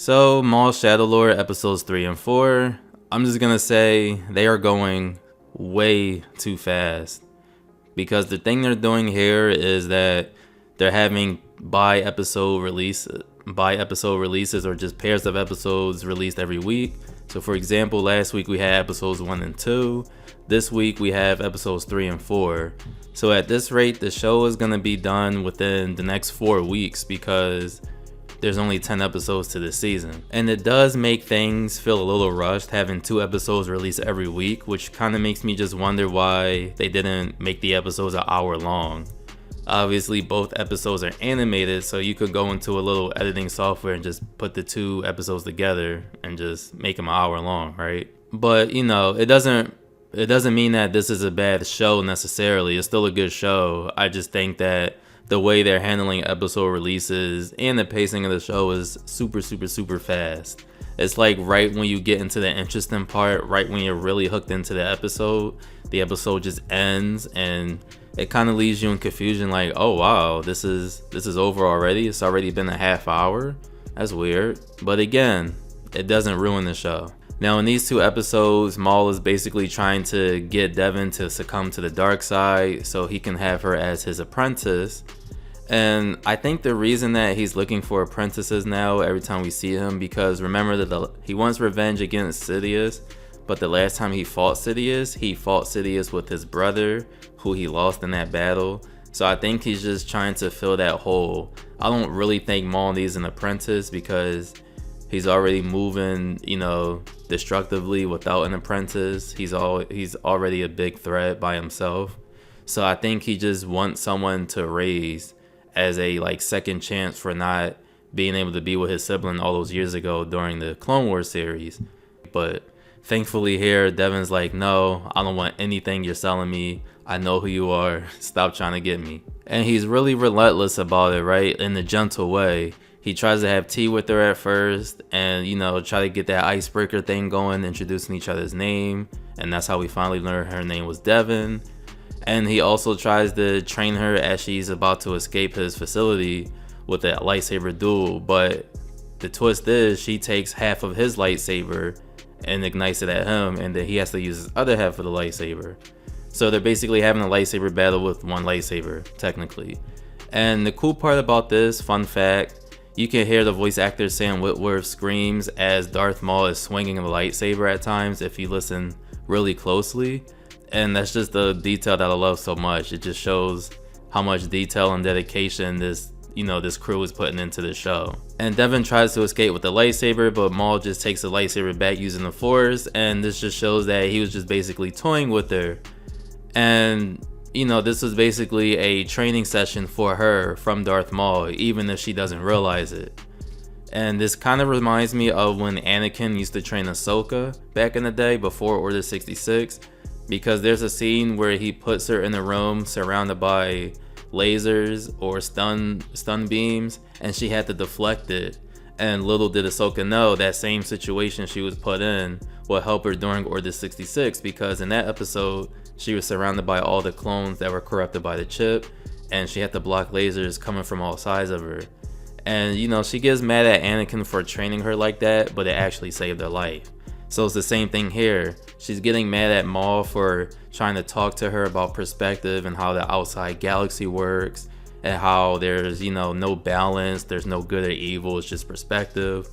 So, Maul Shadowlord episodes 3 and 4, I'm just gonna say they are going way too fast. Because the thing they're doing here is that they're having bi-episode releases or just pairs of episodes released every week. So for example, last week we had episodes 1 and 2. This week we have episodes 3 and 4. So at this rate, the show is gonna be done within the next 4 weeks because there's only 10 episodes to this season. And it does make things feel a little rushed having 2 episodes released every week, which kind of makes me just wonder why they didn't make the episodes an hour long. Obviously both episodes are animated, so you could go into a little editing software and just put the 2 episodes together and just make them an hour long, right? But it doesn't mean that this is a bad show necessarily. It's still a good show. I just think that the way they're handling episode releases and the pacing of the show is super fast. It's like right when you get into the interesting part, right when you're really hooked into the episode just ends and it kind of leaves you in confusion like, oh wow, this is over already. It's already been a half hour. That's weird. But again, it doesn't ruin the show. Now in these 2 episodes, Maul is basically trying to get Devon to succumb to the dark side so he can have her as his apprentice. And I think the reason that he's looking for apprentices now every time we see him, because remember that he wants revenge against Sidious, but the last time he fought Sidious with his brother, who he lost in that battle. So I think he's just trying to fill that hole. I don't really think Maul needs an apprentice because he's already moving, destructively without an apprentice. He's already a big threat by himself. So I think he just wants someone to raise as a second chance for not being able to be with his sibling all those years ago during the Clone Wars series. But thankfully here, Devon's like, no, I don't want anything you're selling me. I know who you are. Stop trying to get me. And he's really relentless about it, right? In a gentle way. He tries to have tea with her at first and, try to get that icebreaker thing going, introducing each other's name. And that's how we finally learned her name was Devon. And he also tries to train her as she's about to escape his facility with a lightsaber duel. But the twist is she takes half of his lightsaber and ignites it at him, and then he has to use his other half of the lightsaber. So they're basically having a lightsaber battle with one lightsaber, technically. And the cool part about this, fun fact, you can hear the voice actor Sam Witwer screams as Darth Maul is swinging the lightsaber at times if you listen really closely. And that's just the detail that I love so much. It just shows how much detail and dedication this crew is putting into the show. And Devon tries to escape with the lightsaber, but Maul just takes the lightsaber back using the Force, and this just shows that he was just basically toying with her. And this was basically a training session for her from Darth Maul, even if she doesn't realize it. And this kind of reminds me of when Anakin used to train Ahsoka back in the day before Order 66. Because there's a scene where he puts her in a room surrounded by lasers or stun beams, and she had to deflect it. And little did Ahsoka know that same situation she was put in will help her during Order 66, because in that episode she was surrounded by all the clones that were corrupted by the chip, and she had to block lasers coming from all sides of her. And she gets mad at Anakin for training her like that, but it actually saved her life. So it's the same thing here. She's getting mad at Maul for trying to talk to her about perspective and how the outside galaxy works and how there's, no balance, there's no good or evil, it's just perspective.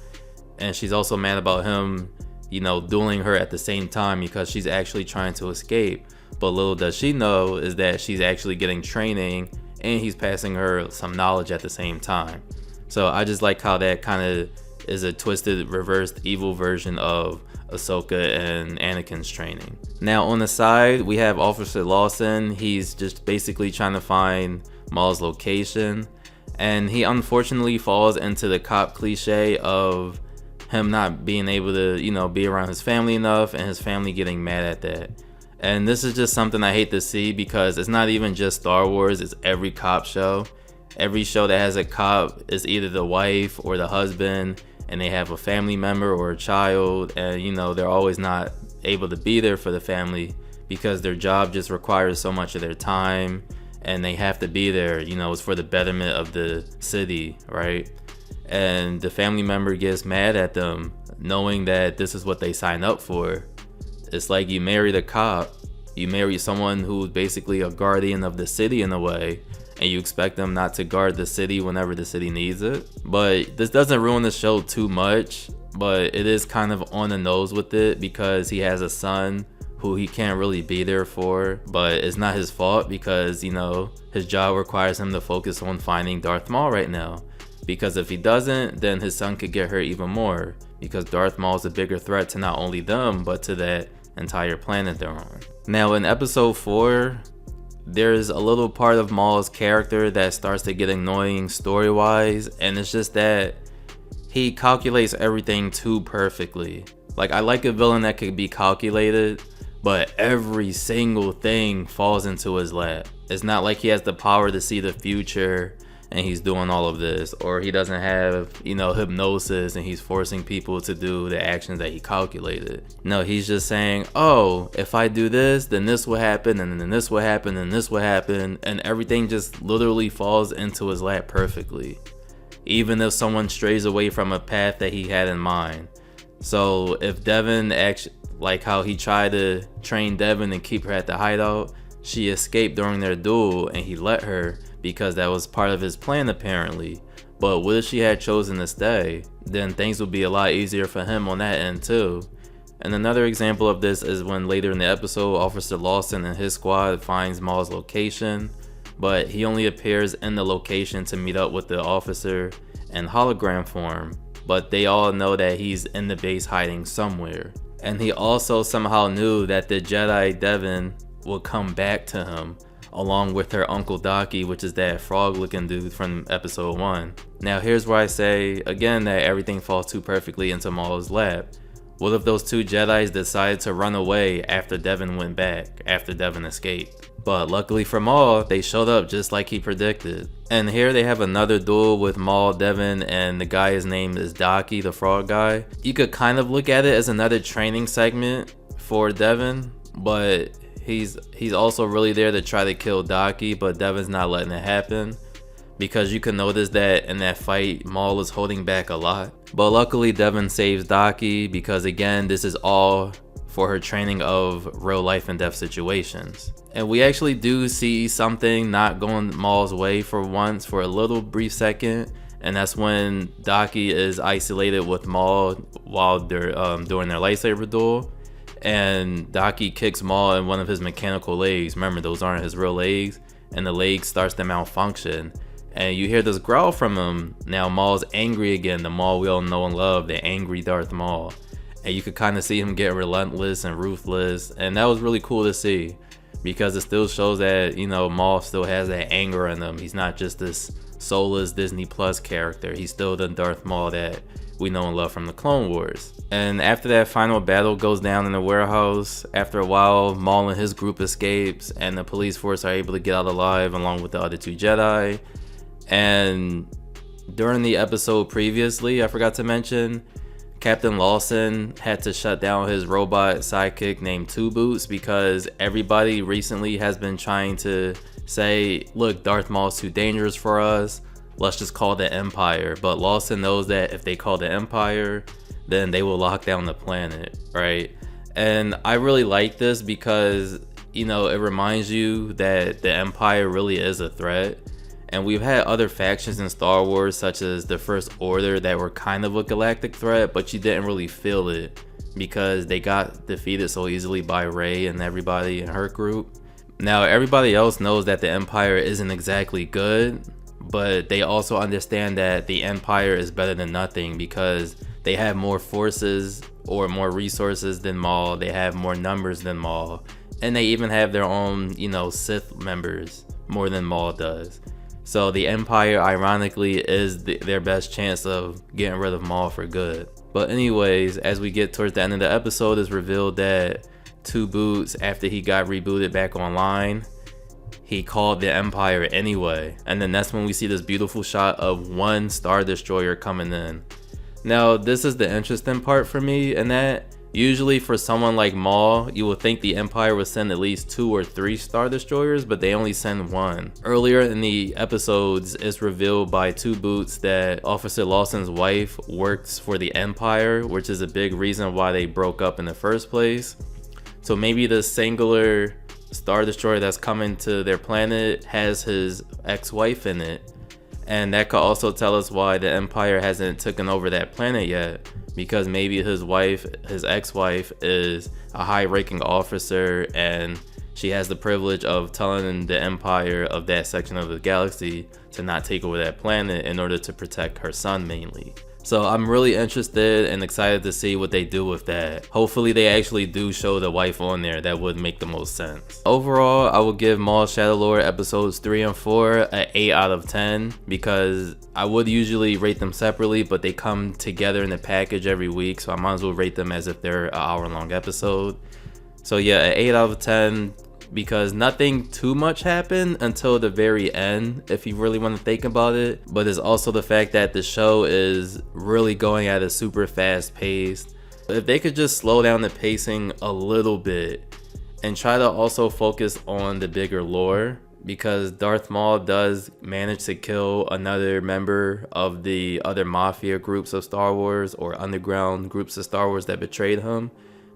And she's also mad about him, dueling her at the same time because she's actually trying to escape. But little does she know is that she's actually getting training and he's passing her some knowledge at the same time. So I just like how that kind of is a twisted, reversed, evil version of Ahsoka and Anakin's training. Now on the side, we have Officer Lawson. He's just basically trying to find Maul's location, and he unfortunately falls into the cop cliche of him not being able to, be around his family enough, and his family getting mad at that. And this is just something I hate to see because it's not even just Star Wars, it's every cop show. Every show that has a cop is either the wife or the husband, and they have a family member or a child, and they're always not able to be there for the family because their job just requires so much of their time and they have to be there, it's for the betterment of the city, right? and the family member gets mad at them, knowing that this is what they signed up for. It's like you married a cop, you marry someone who's basically a guardian of the city in a way, and you expect them not to guard the city whenever the city needs it. But this doesn't ruin the show too much, but it is kind of on the nose with it because he has a son who he can't really be there for, but it's not his fault because, you know, his job requires him to focus on finding Darth Maul right now. Because if he doesn't, then his son could get hurt even more, because Darth Maul is a bigger threat to not only them, but to that entire planet they're on. Now in episode 4, there's a little part of Maul's character that starts to get annoying story-wise, and it's just that he calculates everything too perfectly. Like, I like a villain that could be calculated, but every single thing falls into his lap. It's not like he has the power to see the future and he's doing all of this, or he doesn't have, you know, hypnosis and he's forcing people to do the actions that he calculated. No, he's just saying, oh, if I do this, then this will happen, and then this will happen, and this will happen, and everything just literally falls into his lap perfectly, even if someone strays away from a path that he had in mind. So if Devin actually, like how he tried to train Devin and keep her at the hideout, she escaped during their duel and he let her because that was part of his plan apparently. But what if she had chosen to stay? Then things would be a lot easier for him on that end too. And another example of this is when later in the episode, Officer Lawson and his squad finds Maul's location, but he only appears in the location to meet up with the officer in hologram form, but they all know that he's in the base hiding somewhere. And he also somehow knew that the Jedi Devin would come back to him, along with her Uncle Daki, which is that frog looking dude from episode 1. Now here's where I say again that everything falls too perfectly into Maul's lap. What if those two Jedis decided to run away after Devin went back, after Devin escaped? But luckily for Maul, they showed up just like he predicted. And here they have another duel with Maul, Devin, and the guy, his name is Daki, the frog guy. You could kind of look at it as another training segment for Devin, but he's also really there to try to kill Daki, but Devin's not letting it happen. Because you can notice that in that fight, Maul is holding back a lot. But luckily Devin saves Daki because again, this is all for her training of real life and death situations. And we actually do see something not going Maul's way for once, for a little brief second. And that's when Daki is isolated with Maul while they're doing their lightsaber duel. And Daki kicks Maul in one of his mechanical legs. Remember, those aren't his real legs. And the leg starts to malfunction. And you hear this growl from him. Now Maul's angry again, the Maul we all know and love, the angry Darth Maul. And you could kind of see him get relentless and ruthless. And that was really cool to see. Because it still shows that, you know, Maul still has that anger in him. He's not just this soulless Disney Plus character. He's still the Darth Maul that we know and love from the Clone Wars. And after that final battle goes down in the warehouse, after a while, Maul and his group escapes, and the police force are able to get out alive along with the other two Jedi. And during the episode previously, I forgot to mention, Captain Lawson had to shut down his robot sidekick named Two Boots because everybody recently has been trying to say, look, Darth Maul's too dangerous for us, let's just call the Empire. But Lawson knows that if they call the Empire, then they will lock down the planet, right? And I really like this because, you know, it reminds you that the Empire really is a threat. And we've had other factions in Star Wars, such as the First Order, that were kind of a galactic threat, but you didn't really feel it because they got defeated so easily by Rey and everybody in her group. Now, everybody else knows that the Empire isn't exactly good, but they also understand that the Empire is better than nothing because they have more forces or more resources than Maul, they have more numbers than Maul, and they even have their own, you know, Sith members more than Maul does. So the Empire, ironically, is their best chance of getting rid of Maul for good. But anyways, as we get towards the end of the episode, it's revealed that Two Boots, after he got rebooted back online, he called the Empire anyway. And then that's when we see this beautiful shot of one Star Destroyer coming in. Now, this is the interesting part for me, and that Usually for someone like Maul, you would think the Empire would send at least 2 or 3 Star Destroyers, but they only send 1. Earlier in the episodes, it's revealed by Two Boots that Officer Lawson's wife works for the Empire, which is a big reason why they broke up in the first place. So maybe the singular Star Destroyer that's coming to their planet has his ex-wife in it. And that could also tell us why the Empire hasn't taken over that planet yet, because maybe his wife, his ex-wife, is a high-ranking officer and she has the privilege of telling the Empire of that section of the galaxy to not take over that planet in order to protect her son mainly. So I'm really interested and excited to see what they do with that. Hopefully they actually do show the wife on there. That would make the most sense. Overall, I would give Maul Shadow Lord episodes 3 and 4 an 8 out of 10 because I would usually rate them separately, but they come together in a package every week, so I might as well rate them as if they're an hour-long episode. So yeah, an 8 out of 10 because nothing too much happened until the very end, if you really want to think about it. But it's also the fact that the show is really going at a super fast pace. If they could just slow down the pacing a little bit and try to also focus on the bigger lore, because Darth Maul does manage to kill another member of the other mafia groups of Star Wars or underground groups of Star Wars that betrayed him,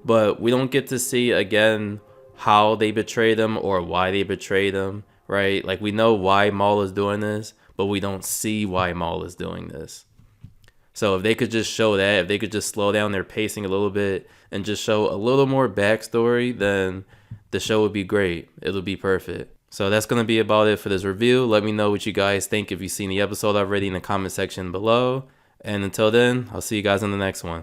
but we don't get to see again how they betrayed him or why they betrayed him, right? Like, we know why Maul is doing this, but we don't see why Maul is doing this. So if they could just show that, if they could just slow down their pacing a little bit and just show a little more backstory, then the show would be great. It'll be perfect. So that's going to be about it for this review. Let me know what you guys think if you've seen the episode already in the comment section below. And until then, I'll see you guys in the next one.